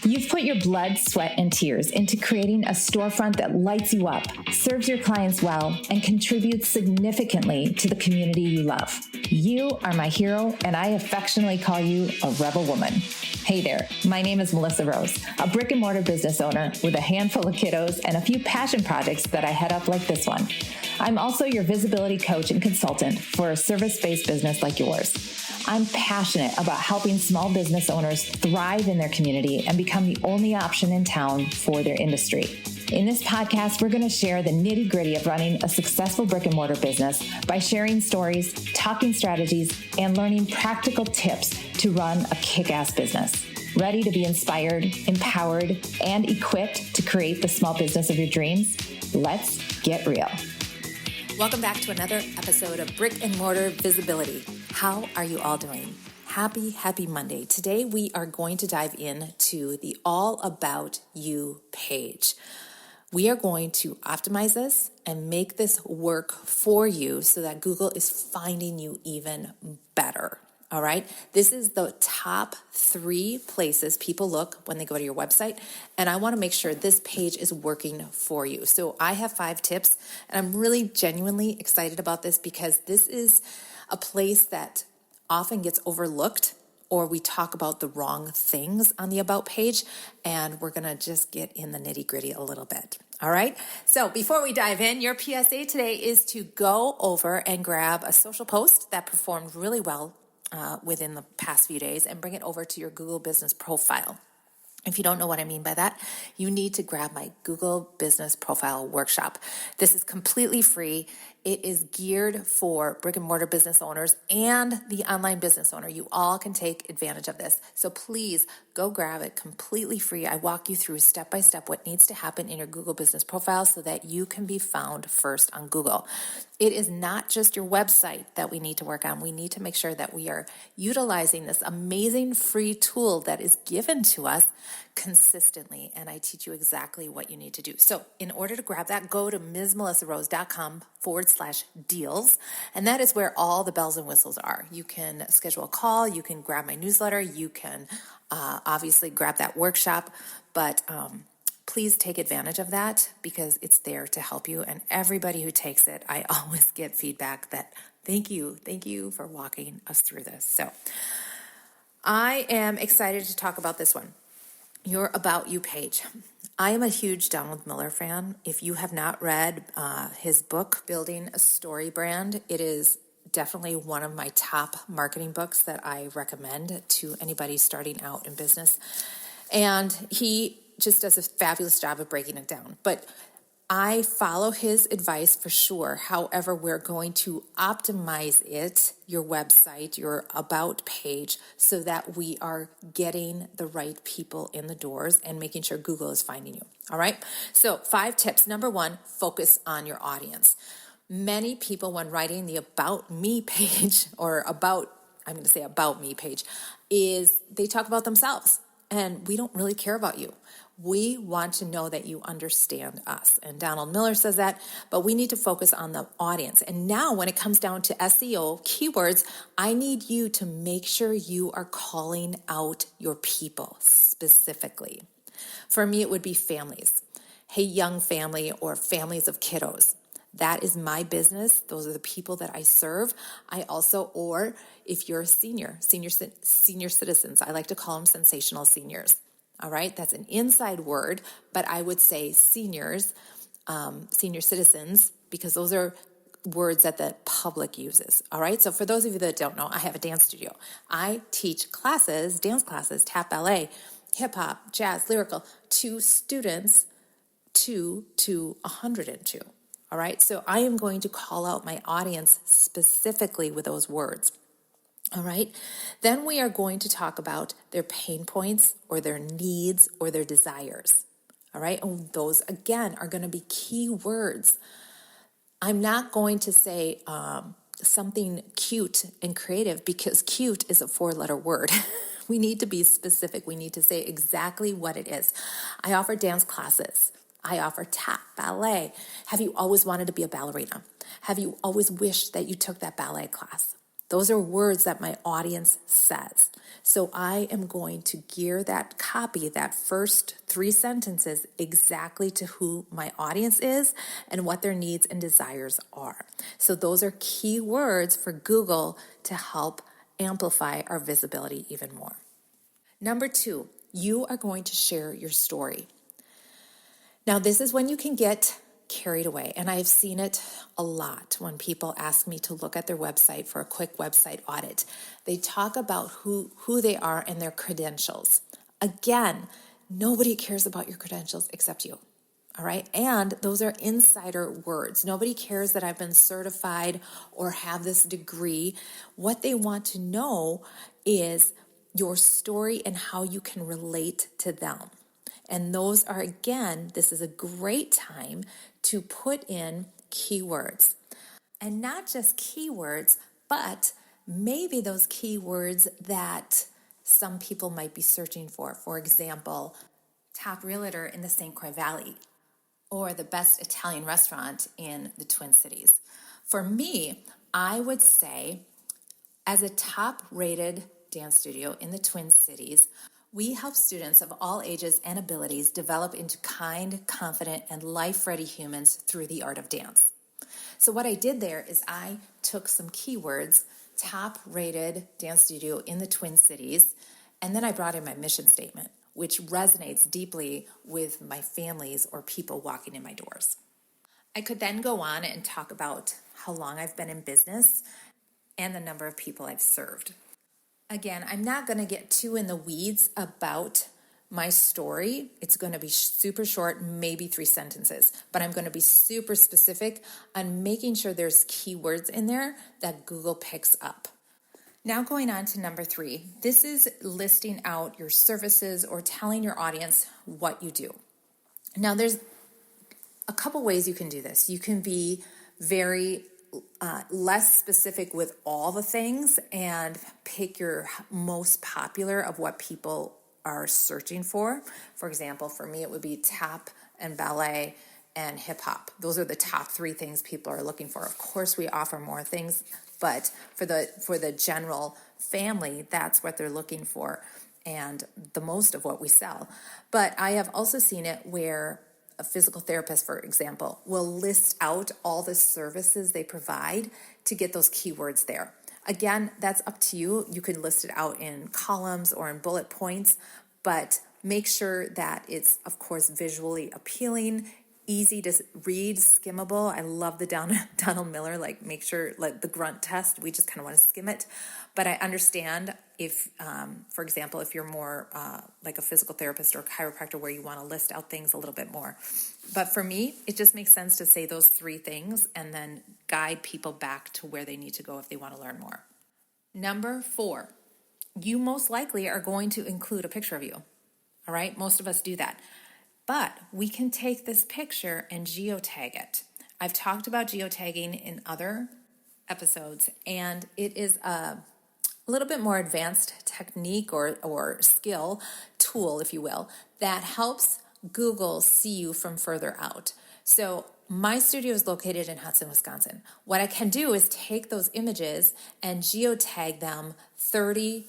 You've put your blood, sweat, and tears into creating a storefront that lights you up, serves your clients well, and contributes significantly to the community you love. You are my hero, and I affectionately call you a rebel woman. Hey there, my name is Melissa Rose, a brick-and-mortar business owner with a handful of kiddos and a few passion projects that I head up like this one. I'm also your visibility coach and consultant for a service-based business like yours. I'm passionate about helping small business owners thrive in their community and become the only option in town for their industry. In this podcast, we're going to share the nitty-gritty of running a successful brick-and-mortar business by sharing stories, talking strategies, and learning practical tips to run a kick-ass business. Ready to be inspired, empowered, and equipped to create the small business of your dreams? Let's get real. Welcome back to another episode of Brick and Mortar Visibility. How are you all doing? Happy Monday. Today we are going to dive into the All About You page. We are going to optimize this and make this work for you so that Google is finding you even better. All right. This is the top 3 places people look when they go to your website. And I want to make sure this page is working for you. So I have 5 tips, and I'm really genuinely excited about this because this is a place that often gets overlooked, or we talk about the wrong things on the About page, and we're going to just get in the nitty-gritty a little bit. All right. So before we dive in, your PSA today is to go over and grab a social post that performed really well within the past few days and bring it over to your Google Business Profile. If you don't know what I mean by that, you need to grab my Google Business Profile Workshop. This is completely free. It is geared for brick and mortar business owners and the online business owner. You all can take advantage of this. So please go grab it completely free. I walk you through step by step what needs to happen in your Google Business Profile so that you can be found first on Google. It is not just your website that we need to work on. We need to make sure that we are utilizing this amazing free tool that is given to us consistently, and I teach you exactly what you need to do. So in order to grab that, go to msmelissarose.com/deals, and that is where all the bells and whistles are. You can schedule a call, you can grab my newsletter, you can obviously grab that workshop, but please take advantage of that because it's there to help you, and everybody who takes it, I always get feedback that thank you for walking us through this. So I am excited to talk about this one. Your About You page. I am a huge Donald Miller fan. If you have not read his book, Building a Story Brand, it is definitely one of my top marketing books that I recommend to anybody starting out in business. And he just does a fabulous job of breaking it down. But I follow his advice for sure. However, we're going to optimize it, your website, your About page, so that we are getting the right people in the doors and making sure Google is finding you. All right. So 5 tips. Number 1, focus on your audience. Many people, when writing the About Me page or About Me page, is they talk about themselves, and we don't really care about you. We want to know that you understand us. And Donald Miller says that, but we need to focus on the audience. And now when it comes down to SEO keywords, I need you to make sure you are calling out your people specifically. For me, it would be families. Hey, young family or families of kiddos. That is my business. Those are the people that I serve. Or if you're a senior citizens, I like to call them sensational seniors. All right, that's an inside word, but I would say seniors, senior citizens, because those are words that the public uses. All right, so for those of you that don't know, I have a dance studio. I teach classes, dance classes, tap ballet, hip hop, jazz, lyrical, to students 2 to 102. All right, so I am going to call out my audience specifically with those words. All right, then we are going to talk about their pain points or their needs or their desires. All right, and those again are going to be key words. I'm not going to say something cute and creative because cute is a 4-letter word. We need to be specific. We need to say exactly what it is. I offer dance classes. I offer tap, ballet. Have you always wanted to be a ballerina? Have you always wished that you took that ballet class? Those are words that my audience says. So I am going to gear that copy, that first 3 sentences, exactly to who my audience is and what their needs and desires are. So those are key words for Google to help amplify our visibility even more. Number 2, you are going to share your story. Now, this is when you can get carried away, and I've seen it a lot when people ask me to look at their website for a quick website audit. They talk about who they are and their credentials. Again, nobody cares about your credentials except you. All right. And those are insider words. Nobody cares that I've been certified or have this degree. What they want to know is your story and how you can relate to them. And those are, again, this is a great time to put in keywords. And not just keywords, but maybe those keywords that some people might be searching for. For example, top realtor in the St. Croix Valley, or the best Italian restaurant in the Twin Cities. For me, I would say, as a top-rated dance studio in the Twin Cities, we help students of all ages and abilities develop into kind, confident, and life-ready humans through the art of dance. So what I did there is I took some keywords, top-rated dance studio in the Twin Cities, and then I brought in my mission statement, which resonates deeply with my families or people walking in my doors. I could then go on and talk about how long I've been in business and the number of people I've served. Again, I'm not going to get too in the weeds about my story. It's going to be super short, maybe 3 sentences, but I'm going to be super specific on making sure there's keywords in there that Google picks up. Now going on to number 3, this is listing out your services or telling your audience what you do. Now there's a couple ways you can do this. You can be very less specific with all the things and pick your most popular of what people are searching for. For example, for me, it would be tap and ballet and hip hop. Those are the top 3 things people are looking for. Of course, we offer more things, but for the general family, that's what they're looking for and the most of what we sell. But I have also seen it where a physical therapist, for example, will list out all the services they provide to get those keywords there. Again, that's up to you. You can list it out in columns or in bullet points, but make sure that it's, of course, visually appealing, easy to read, skimmable. I love the Donald Miller, make sure, the grunt test, we just kind of want to skim it. But I understand if, for example, if you're more like a physical therapist or a chiropractor where you want to list out things a little bit more. But for me, it just makes sense to say those 3 things and then guide people back to where they need to go if they want to learn more. Number 4, you most likely are going to include a picture of you. All right, most of us do that. But we can take this picture and geotag it. I've talked about geotagging in other episodes, and it is a little bit more advanced technique or skill tool, if you will, that helps Google see you from further out. So my studio is located in Hudson, Wisconsin. What I can do is take those images and geotag them 30,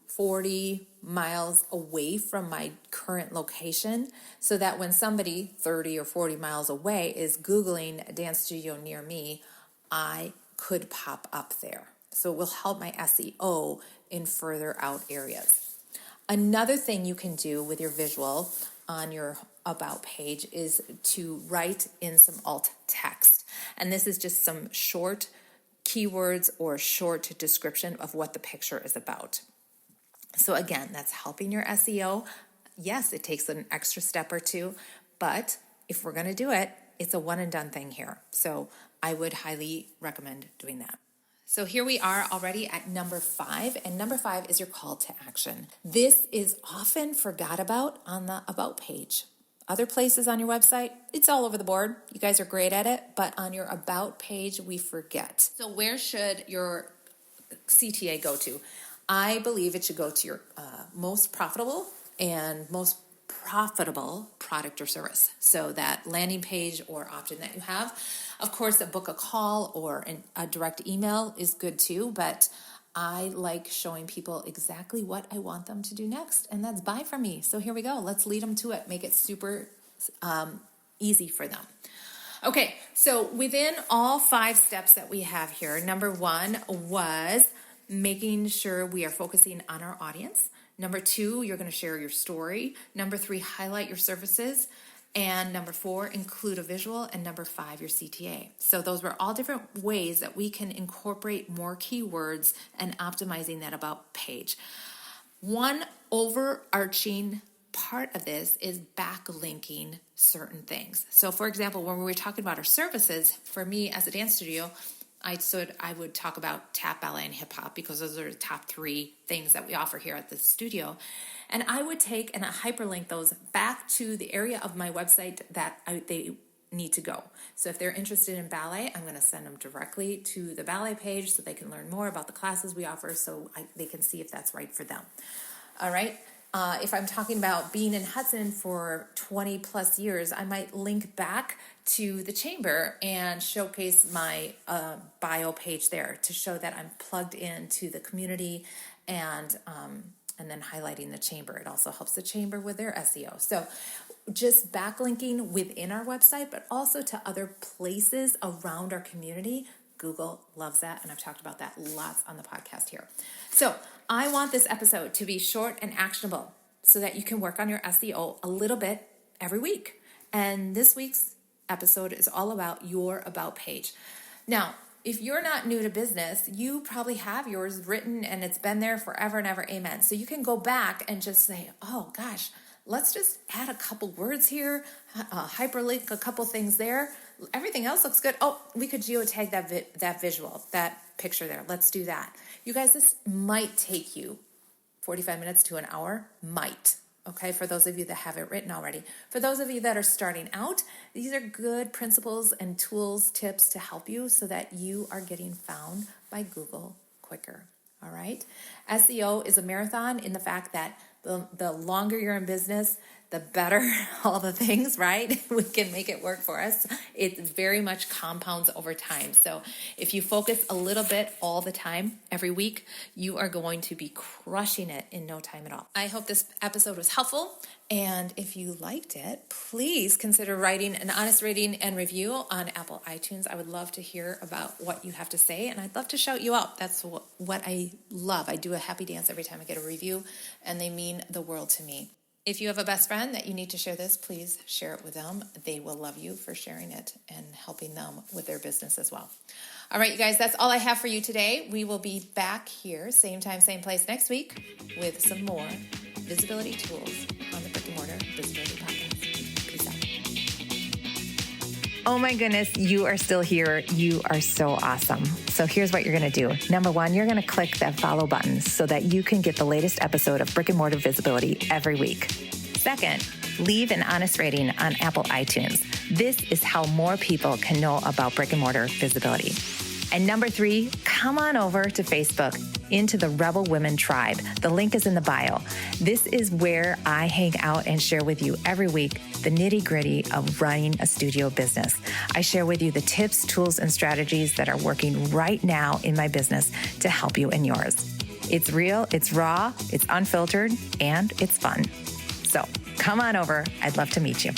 40 miles away from my current location so that when somebody 30 or 40 miles away is Googling a dance studio near me, I could pop up there. So it will help my SEO in further out areas. Another thing you can do with your visual on your About page is to write in some alt text. And this is just some short keywords or short description of what the picture is about. So again, that's helping your SEO. Yes, it takes an extra step or 2, but if we're going to do it, it's a one and done thing here. So I would highly recommend doing that. So here we are already at number 5, and number 5 is your call to action. This is often forgot about on the About page. Other places on your website, it's all over the board. You guys are great at it, but on your About page, we forget. So where should your CTA go to? I believe it should go to your most profitable and most profitable product or service. So that landing page or option that you have. Of course, a book a call or a direct email is good too, but I like showing people exactly what I want them to do next, and that's buy from me. So here we go. Let's lead them to it. Make it super easy for them. Okay, so within all 5 steps that we have here, number 1 was making sure we are focusing on our audience. Number 2, you're going to share your story. Number 3, highlight your services. And number 4, include a visual. And number 5, your CTA. So those were all different ways that we can incorporate more keywords and optimizing that about page. One overarching part of this is backlinking certain things. So for example, when we were talking about our services, for me as a dance studio, I would talk about tap, ballet, and hip hop because those are the top 3 things that we offer here at the studio. And I would take and hyperlink those back to the area of my website that they need to go. So if they're interested in ballet, I'm going to send them directly to the ballet page so they can learn more about the classes we offer so they can see if that's right for them. All right. If I'm talking about being in Hudson for 20 plus years, I might link back to the chamber and showcase my bio page there to show that I'm plugged into the community and then highlighting the chamber. It also helps the chamber with their SEO. So just backlinking within our website, but also to other places around our community. Google loves that, and I've talked about that lots on the podcast here. So I want this episode to be short and actionable so that you can work on your SEO a little bit every week. And this week's episode is all about your About page. Now, if you're not new to business, you probably have yours written and it's been there forever and ever, amen. So you can go back and just say, oh gosh, let's just add a couple words here, hyperlink a couple things there. Everything else looks good. Oh, we could geotag that visual, that picture there. Let's do that. You guys, this might take you 45 minutes to an hour, might. Okay, for those of you that have it written already. For those of you that are starting out, these are good principles and tools, tips to help you so that you are getting found by Google quicker. All right. SEO is a marathon in the fact that the longer you're in business, the better all the things, right? We can make it work for us. It very much compounds over time. So if you focus a little bit all the time, every week, you are going to be crushing it in no time at all. I hope this episode was helpful. And if you liked it, please consider writing an honest rating and review on Apple iTunes. I would love to hear about what you have to say, and I'd love to shout you out. That's what I love. I do a happy dance every time I get a review, and they mean the world to me. If you have a best friend that you need to share this, please share it with them. They will love you for sharing it and helping them with their business as well. All right, you guys, that's all I have for you today. We will be back here, same time, same place next week with some more visibility tools on the Brick-and-Mortar Visibility Podcast. Peace out. Oh my goodness, you are still here. You are so awesome. So here's what you're going to do. Number 1, you're going to click that follow button so that you can get the latest episode of Brick-and-Mortar Visibility every week. Second, leave an honest rating on Apple iTunes. This is how more people can know about Brick-and-Mortar Visibility. And number 3, come on over to Facebook into the Rebel Women Tribe. The link is in the bio. This is where I hang out and share with you every week the nitty-gritty of running a studio business. I share with you the tips, tools, and strategies that are working right now in my business to help you in yours. It's real, it's raw, it's unfiltered, and it's fun. So come on over. I'd love to meet you.